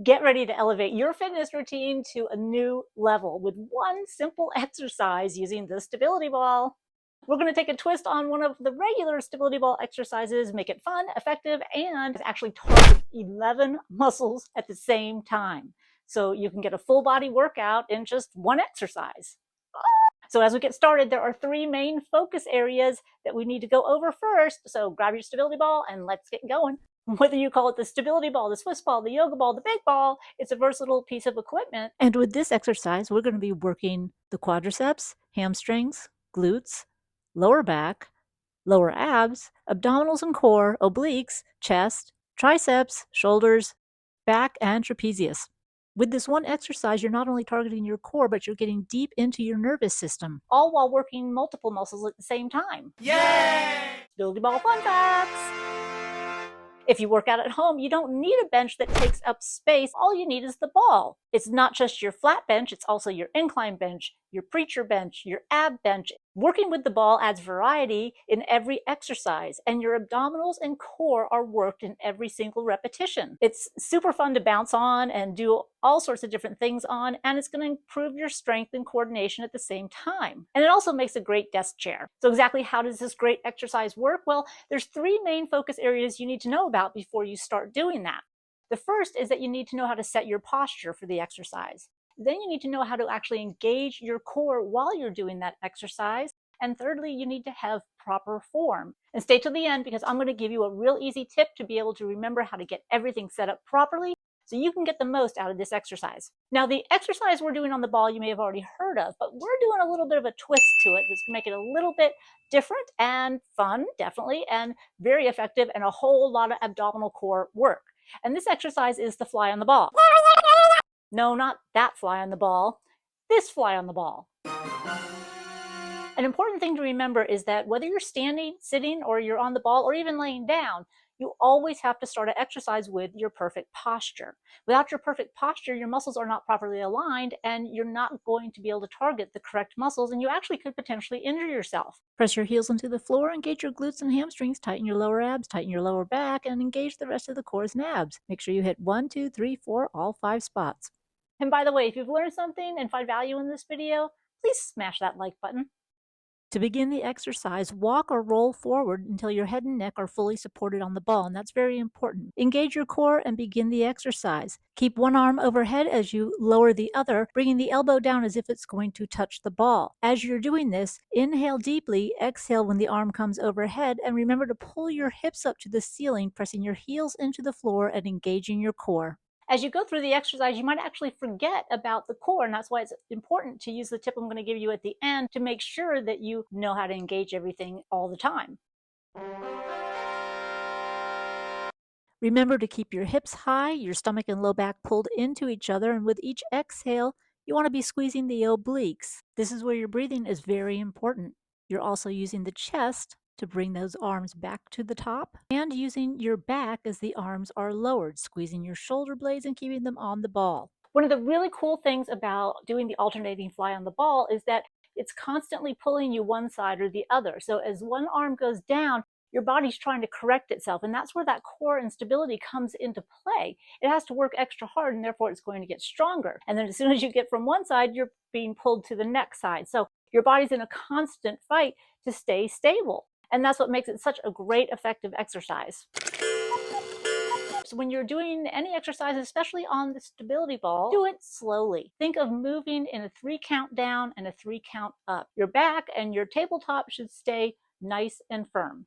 Get ready to elevate your fitness routine to a new level with one simple exercise using the stability ball. We're going to take a twist on one of the regular stability ball exercises, make it fun, effective, and actually target 11 muscles at the same time. So you can get a full body workout in just one exercise. So as we get started, there are three main focus areas that we need to go over first. So grab your stability ball and let's get going. Whether you call it the stability ball, the Swiss ball, the yoga ball, the big ball, it's a versatile piece of equipment. And with this exercise, we're going to be working the quadriceps, hamstrings, glutes, lower back, lower abs, abdominals and core, obliques, chest, triceps, shoulders, back, and trapezius. With this one exercise, you're not only targeting your core, but you're getting deep into your nervous system, all while working multiple muscles at the same time. Yay! Stability ball fun facts! If you work out at home, you don't need a bench that takes up space. All you need is the ball. It's not just your flat bench, it's also your incline bench, your preacher bench, your ab bench. Working with the ball adds variety in every exercise, and your abdominals and core are worked in every single repetition. It's super fun to bounce on and do all sorts of different things on, and it's going to improve your strength and coordination at the same time. And it also makes a great desk chair. So exactly how does this great exercise work? Well, there's three main focus areas you need to know about before you start doing that. The first is that you need to know how to set your posture for the exercise. Then you need to know how to actually engage your core while you're doing that exercise. And thirdly, you need to have proper form. And stay till the end because I'm going to give you a real easy tip to be able to remember how to get everything set up properly so you can get the most out of this exercise. Now, the exercise we're doing on the ball you may have already heard of, but we're doing a little bit of a twist to it that's going to make it a little bit different and fun, definitely, and very effective, and a whole lot of abdominal core work. And this exercise is the fly on the ball. No, not that fly on the ball, this fly on the ball. An important thing to remember is that whether you're standing, sitting, or you're on the ball, or even laying down, you always have to start an exercise with your perfect posture. Without your perfect posture, your muscles are not properly aligned, and you're not going to be able to target the correct muscles, and you actually could potentially injure yourself. Press your heels into the floor, engage your glutes and hamstrings, tighten your lower abs, tighten your lower back, and engage the rest of the cores and abs. Make sure you hit 1, 2, 3, 4, all 5 spots. And by the way, if you've learned something and find value in this video, please smash that like button. To begin the exercise, walk or roll forward until your head and neck are fully supported on the ball, and that's very important. Engage your core and begin the exercise. Keep one arm overhead as you lower the other, bringing the elbow down as if it's going to touch the ball. As you're doing this, inhale deeply, exhale when the arm comes overhead, and remember to pull your hips up to the ceiling, pressing your heels into the floor and engaging your core. As you go through the exercise, you might actually forget about the core, and that's why it's important to use the tip I'm going to give you at the end to make sure that you know how to engage everything all the time. Remember to keep your hips high, your stomach and low back pulled into each other, and with each exhale, you want to be squeezing the obliques. This is where your breathing is very important. You're also using the chest to bring those arms back to the top, and using your back as the arms are lowered, squeezing your shoulder blades and keeping them on the ball. One of the really cool things about doing the alternating fly on the ball is that it's constantly pulling you one side or the other. So as one arm goes down, your body's trying to correct itself, and that's where that core and stability comes into play. It has to work extra hard, and therefore it's going to get stronger. And then as soon as you get from one side, you're being pulled to the next side. So your body's in a constant fight to stay stable. And that's what makes it such a great, effective exercise. So when you're doing any exercise, especially on the stability ball, do it slowly. Think of moving in a 3 count down and a 3 count up. Your back and your tabletop should stay nice and firm.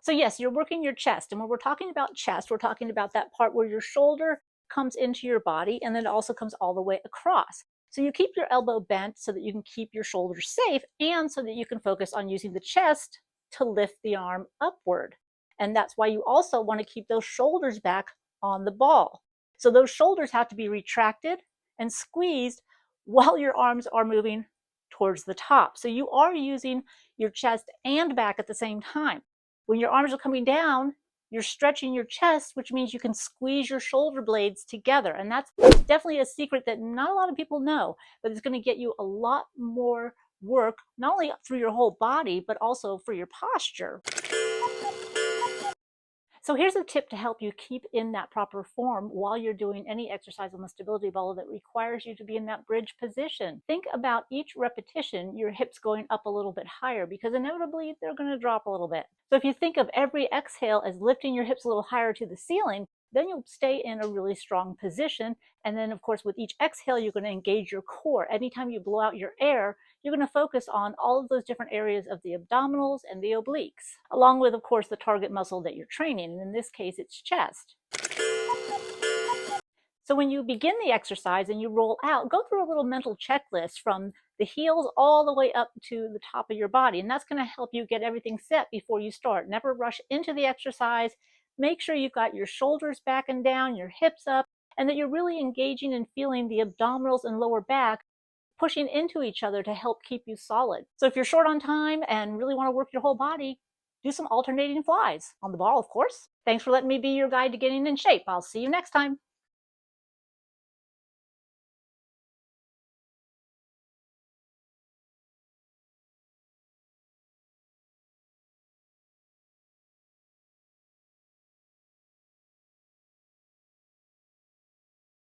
So yes, you're working your chest. And when we're talking about chest, we're talking about that part where your shoulder comes into your body, and then it also comes all the way across. So you keep your elbow bent so that you can keep your shoulders safe, and so that you can focus on using the chest to lift the arm upward. And that's why you also want to keep those shoulders back on the ball. So those shoulders have to be retracted and squeezed while your arms are moving towards the top. So you are using your chest and back at the same time. When your arms are coming down, you're stretching your chest, which means you can squeeze your shoulder blades together. And that's definitely a secret that not a lot of people know, but it's going to get you a lot more work, not only through your whole body, but also for your posture. So here's a tip to help you keep in that proper form while you're doing any exercise on the stability ball that requires you to be in that bridge position. Think about each repetition, your hips going up a little bit higher, because inevitably they're going to drop a little bit. So if you think of every exhale as lifting your hips a little higher to the ceiling, then you'll stay in a really strong position. And then, of course, with each exhale, you're going to engage your core. Anytime you blow out your air, you're going to focus on all of those different areas of the abdominals and the obliques, along with, of course, the target muscle that you're training. And in this case, it's chest. So when you begin the exercise and you roll out, go through a little mental checklist from the heels all the way up to the top of your body. And that's going to help you get everything set before you start. Never rush into the exercise. Make sure you've got your shoulders back and down, your hips up, and that you're really engaging and feeling the abdominals and lower back pushing into each other to help keep you solid. So if you're short on time and really want to work your whole body, do some alternating flies on the ball, of course. Thanks for letting me be your guide to getting in shape. I'll see you next time.